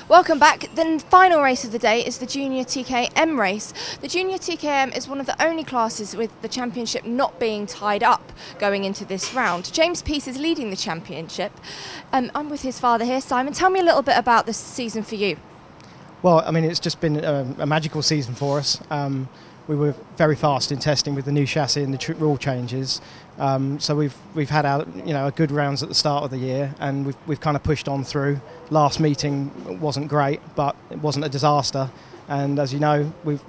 Welcome back. The final race of the day is the Junior TKM race. The Junior TKM is one of the only classes with the championship not being tied up going into this round. James Peace is leading the championship. I'm with his father here. Simon, tell me a little bit about this season for you. Well, I mean, it's just been a magical season for us. We were very fast in testing with the new chassis and the rule changes. So we've had our a good rounds at the start of the year, and we've kind of pushed on through. Last meeting wasn't great, but it wasn't a disaster. And as you know, we've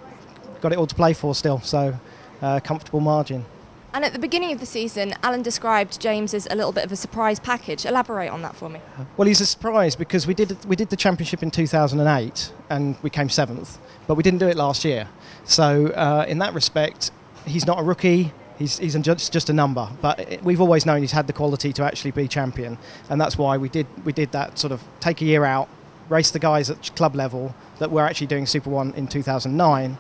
got it all to play for still. So comfortable margin. And at the beginning of the season, Alan described James as a little bit of a surprise package. Elaborate on that for me. Well, he's a surprise because we did the championship in 2008 and we came 7th, but we didn't do it last year. So in that respect, he's not a rookie. He's just a number, but we've always known he's had the quality to actually be champion, and that's why we did that sort of take a year out, race the guys at club level that were actually doing Super 1 in 2009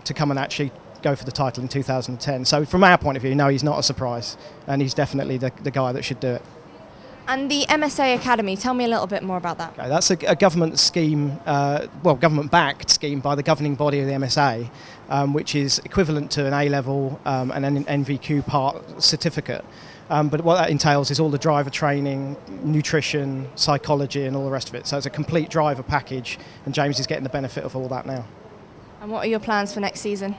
to come and actually go for the title in 2010. So from our point of view, no, he's not a surprise, and he's definitely the guy that should do it. And the MSA Academy, tell me a little bit more about that. Okay, that's a government scheme, government-backed scheme by the governing body of the MSA, which is equivalent to an A-level and an NVQ part certificate. But what that entails is all the driver training, nutrition, psychology and all the rest of it. So it's a complete driver package, and James is getting the benefit of all that now. And what are your plans for next season?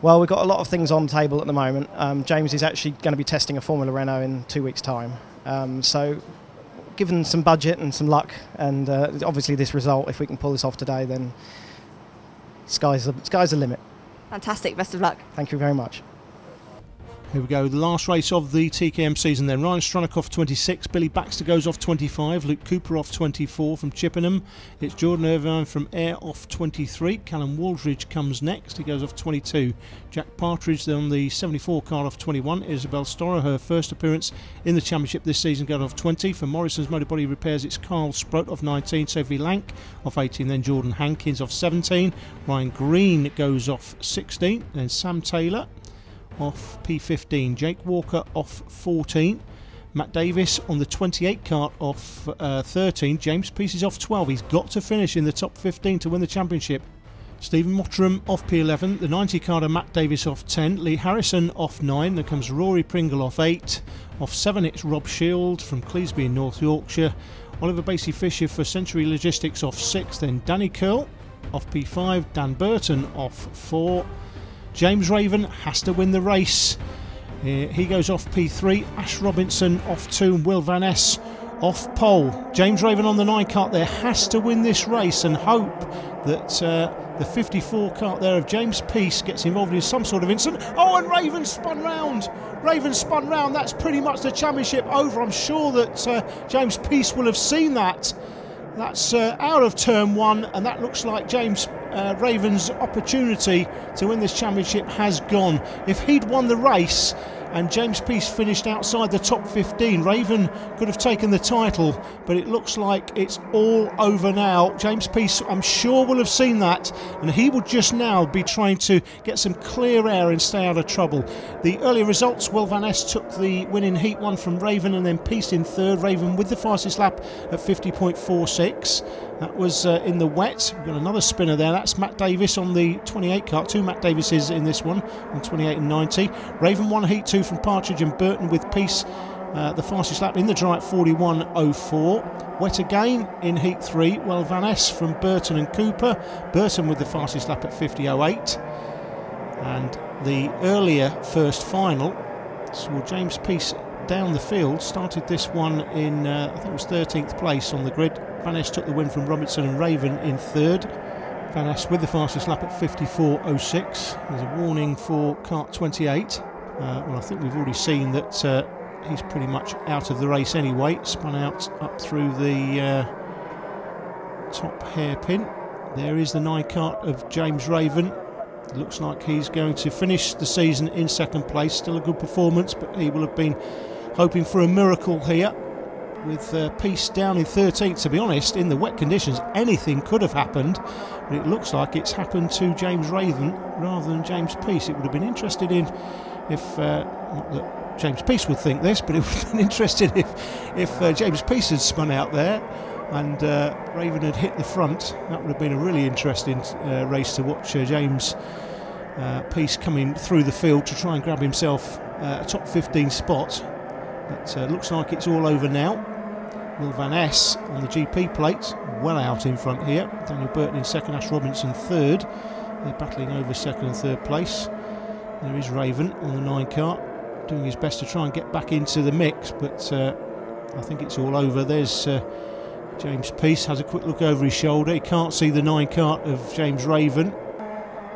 Well, we've got a lot of things on the table at the moment. James is actually going to be testing a Formula Renault in 2 weeks' time. So given some budget and some luck and obviously this result, if we can pull this off today, then sky's the limit. Fantastic, best of luck. Thank you very much. Here we go, the last race of the TKM season then. Ryan Stronach off 26, Billy Baxter goes off 25, Luke Cooper off 24 from Chippenham. It's Jordan Irvine from Ayr off 23, Callum Waldridge comes next, he goes off 22. Jack Partridge on the 74 car off 21, Isabel Storer, her first appearance in the championship this season, got off 20. For Morrison's Motor Body Repairs, it's Carl Sproat off 19, Sophie Lank off 18, then Jordan Hankins off 17. Ryan Green goes off 16, then Sam Taylor off P15, Jake Walker off 14, Matt Davis on the 28 kart off 13, James Peace is off 12, he's got to finish in the top 15 to win the championship. Stephen Mottram off P11, the 90 karter Matt Davis off 10, Lee Harrison off 9, then comes Rory Pringle off 8, off 7 it's Rob Shield from Cleasby in North Yorkshire, Oliver Basie Fisher for Century Logistics off 6, then Danny Curl off P5, Dan Burton off 4, James Raven has to win the race. He goes off P3. Ash Robinson off 2 and Will Van Ness off pole. James Raven on the 9 kart there has to win this race and hope that the 54 kart there of James Peace gets involved in some sort of incident. Oh, and Raven spun round. Raven spun round. That's pretty much the championship over. I'm sure that James Peace will have seen that. That's out of turn 1, and that looks like James Raven's opportunity to win this championship has gone. If he'd won the race and James Peace finished outside the top 15, Raven could have taken the title, but it looks like it's all over now. James Peace, I'm sure, will have seen that, and he will just now be trying to get some clear air and stay out of trouble. The earlier results, Will Van Ness took the win in Heat 1 from Raven, and then Peace in third. Raven with the fastest lap at 50.46. That was in the wet. We've got another spinner there. That's Matt Davis on the 28 kart. 2 Matt Davises in this one on 28 and 90. Raven won Heat 2 from Partridge and Burton with Peace the fastest lap in the dry at 41.04. Wet again in Heat 3. Well, Van Ness from Burton and Cooper. Burton with the fastest lap at 50.08. And the earlier first final saw James Peace down the field. Started this one in, I think it was 13th place on the grid. Van Ness took the win from Robinson and Raven in third. Van Ness with the fastest lap at 54.06. There's a warning for kart 28. Well, I think we've already seen that he's pretty much out of the race anyway. Spun out up through the top hairpin. There is the 9 kart of James Raven. It looks like he's going to finish the season in second place. Still a good performance, but he will have been hoping for a miracle here. With Peace down in 13th, to be honest, in the wet conditions, anything could have happened, but it looks like it's happened to James Raven rather than James Peace. It would have been interested in if, not that James Peace would think this, but it would have been interested if James Peace had spun out there. and Raven had hit the front. That would have been a really interesting race to watch. James Peace coming through the field to try and grab himself a top 15 spot. But looks like it's all over now. Will Van Ness on the GP plate, well out in front here. Daniel Burton in second, Ash Robinson third. They're battling over second and third place. There is Raven on the 9 kart, doing his best to try and get back into the mix, but I think it's all over. There's James Peace, has a quick look over his shoulder. He can't see the 9 kart of James Raven.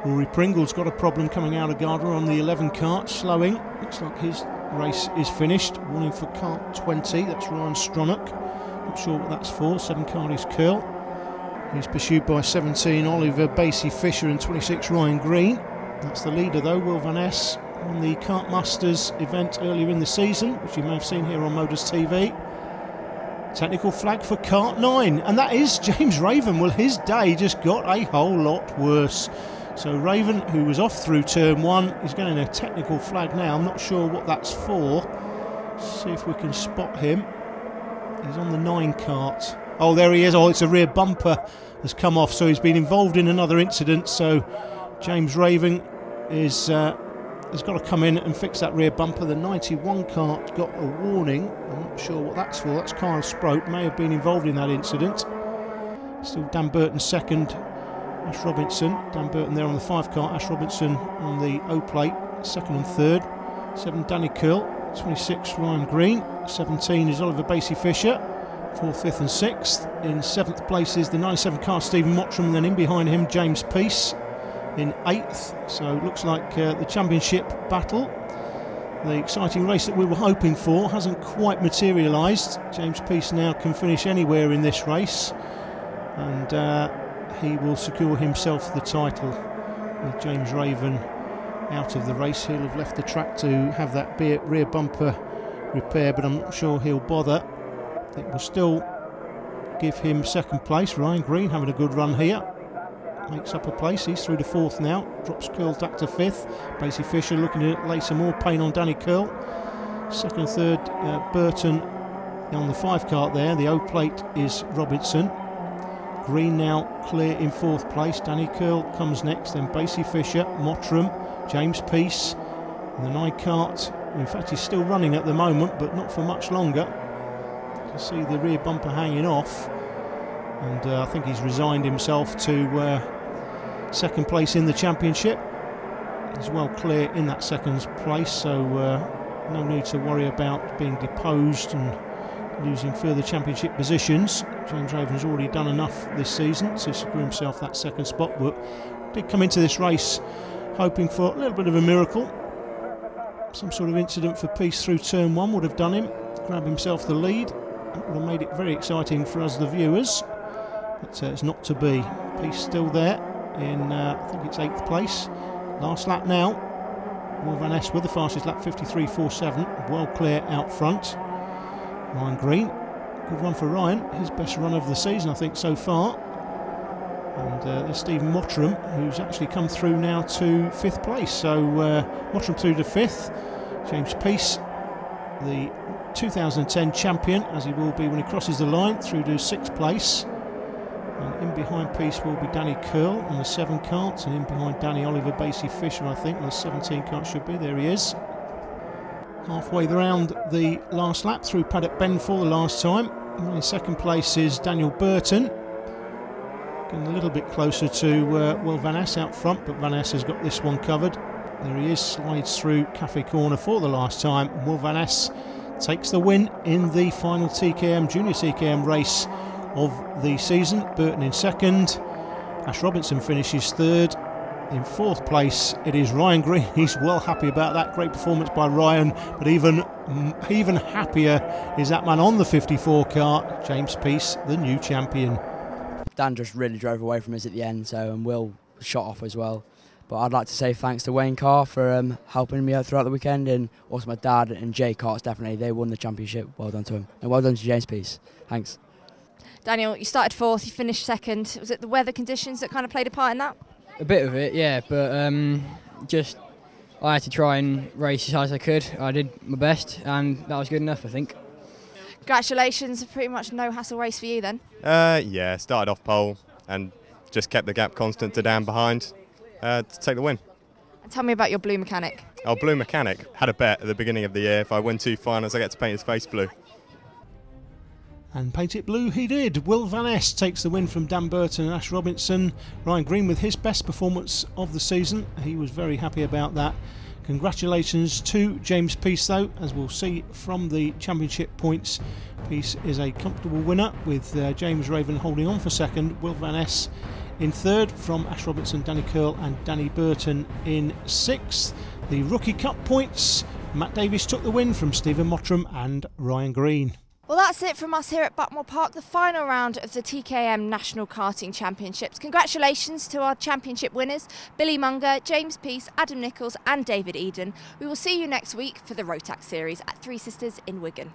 Rory Pringle's got a problem coming out of Gardner on the 11 kart, slowing. Looks like his race is finished. Warning for kart 20, that's Ryan Stronach. Not sure what that's for. 7 kart is Curl. He's pursued by 17 Oliver Basie Fisher and 26 Ryan Green. That's the leader though, Will Van Ness, on the Kart Masters event earlier in the season, which you may have seen here on Motors TV. Technical flag for kart 9, and that is James Raven. Well, his day just got a whole lot worse. So Raven, who was off through turn 1, is getting a technical flag now. I'm not sure what that's for. See if we can spot him. He's on the 9 kart. Oh, there he is. Oh, it's a rear bumper has come off, so he's been involved in another incident. So James Raven has got to come in and fix that rear bumper. The 91 kart got a warning. I'm not sure what that's for. That's Kyle Sproat, may have been involved in that incident. Still Dan Burton second, Ash Robinson. Dan Burton there on the 5 kart, Ash Robinson on the O plate, second and third. 7 Danny Curl, 26 Ryan Green, 17 is Oliver Basie Fisher, 4th, 5th and 6th. In 7th place is the 97 car Stephen Mottram, then in behind him James Peace in 8th. So it looks like the championship battle, the exciting race that we were hoping for, hasn't quite materialised. James Peace now can finish anywhere in this race, and he will secure himself the title. With James Raven out of the race, he'll have left the track to have that rear bumper repair, but I'm not sure he'll bother. It will still give him second place. Ryan Green having a good run here, makes up a place. He's through to 4th now, drops Curl back to 5th. Basie Fisher looking to lay some more pain on Danny Curl. 2nd and 3rd Burton on the 5 kart there. The O plate is Robinson. Green now clear in 4th place. Danny Curl comes next, then Basie Fisher, Mottram, James Peace, and the 9 kart. In fact, he's still running at the moment, but not for much longer. You can see the rear bumper hanging off, and I think he's resigned himself to second place in the championship. He's well clear in that 2nd place, so no need to worry about being deposed and losing further championship positions. James Raven's already done enough this season to secure himself that 2nd spot, but did come into this race hoping for a little bit of a miracle. Some sort of incident for Peace through turn 1 would have done him, grab himself the lead. That would have made it very exciting for us the viewers, but it's not to be. Peace still there in I think it's 8th place. Last lap now. Will Van Ness with the fastest lap, 53.47, well clear out front. Ryan Green, good run for Ryan, his best run of the season I think so far. And there's Stephen Mottram, who's actually come through now to 5th place. So Mottram through to 5th. James Peace, the 2010 champion, as he will be when he crosses the line, through to 6th place. And in behind Peace will be Danny Curl on the 7 kart, and in behind Danny Oliver Basie Fisher, I think, on the 17 kart should be. There he is. Halfway around the last lap through Paddock Bend for the last time. And in 2nd place is Daniel Burton. Getting a little bit closer to Will Van Ness out front, but Van Ness has got this one covered. There he is, slides through Cafe Corner for the last time. And Will Van Ness takes the win in the final TKM, Junior TKM race of the season. Burton in 2nd. Ash Robinson finishes 3rd. In 4th place it is Ryan Green. He's well happy about that. Great performance by Ryan, but even happier is that man on the 54 kart, James Peace, the new champion. Dan just really drove away from us at the end, so and Will shot off as well. But I'd like to say thanks to Wayne Carr for helping me out throughout the weekend, and also my dad and Jay Carts, definitely. They won the championship. Well done to him. And well done to James Peace. Thanks. Daniel, you started 4th, you finished 2nd. Was it the weather conditions that kind of played a part in that? A bit of it, yeah, but just I had to try and race as hard as I could. I did my best, and that was good enough, I think. Congratulations, pretty much no hassle race for you then. Yeah, started off pole and just kept the gap constant to down behind to take the win. And tell me about your blue mechanic. Oh, blue mechanic. Had a bet at the beginning of the year. If I win 2 finals, I get to paint his face blue. And paint it blue he did. Will Van Ness takes the win from Dan Burton and Ash Robinson. Ryan Green with his best performance of the season. He was very happy about that. Congratulations to James Peace though, as we'll see from the championship points. Peace is a comfortable winner with James Raven holding on for second, Will Van Ness in third from Ash Robinson, Danny Curl and Danny Burton in sixth. The Rookie Cup points, Matt Davies took the win from Stephen Mottram and Ryan Green. Well, that's it from us here at Buckmore Park, the final round of the TKM National Karting Championships. Congratulations to our championship winners, Billy Munger, James Peace, Adam Nichols and David Eden. We will see you next week for the Rotax Series at Three Sisters in Wigan.